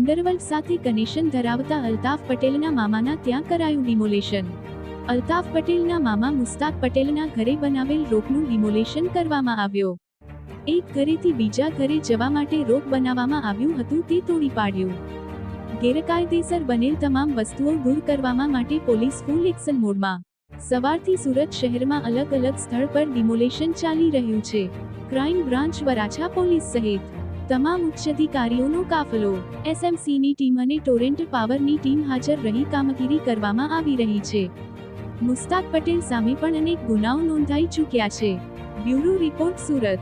Underworld સાથે connection ધરાવતા અલ્તાફ પટેલના મામાના ત્યાં કરાયું ડિમોલેશન। અલ્તાફ પટેલના મામા મુસ્તાક પટેલના ઘરે બનાવેલ રોકનું ડિમોલેશન કરવામાં આવ્યું। એક ઘરેથી બીજા ઘરે જવા માટે રોક બનાવવામાં આવ્યું હતું તે તોડી પાડ્યું। ગેરકાયદેસર બનેલ તમામ વસ્તુઓ દૂર કરવા માટે પોલીસ ફૂલ એક્શન મોડમાં। સવારથી સુરત શહેરમાં અલગ અલગ સ્થળ પર ડિમોલેશન ચાલી રહ્યું છે। ક્રાઇમ બ્રાન્ચ વરાછા પોલીસ સહિત તમામ ઉચ્ચ અધિકારીઓનો કાફલો, એસએમસીની ટીમ અને ટોરેન્ટ પાવરની ટીમ હાજર રહી કામગીરી કરવામાં આવી રહી છે। મુસ્તાક પટેલ સામે પણ અનેક ગુનાઓ નોંધાઈ ચૂક્યા છે। Bureau report, Surat.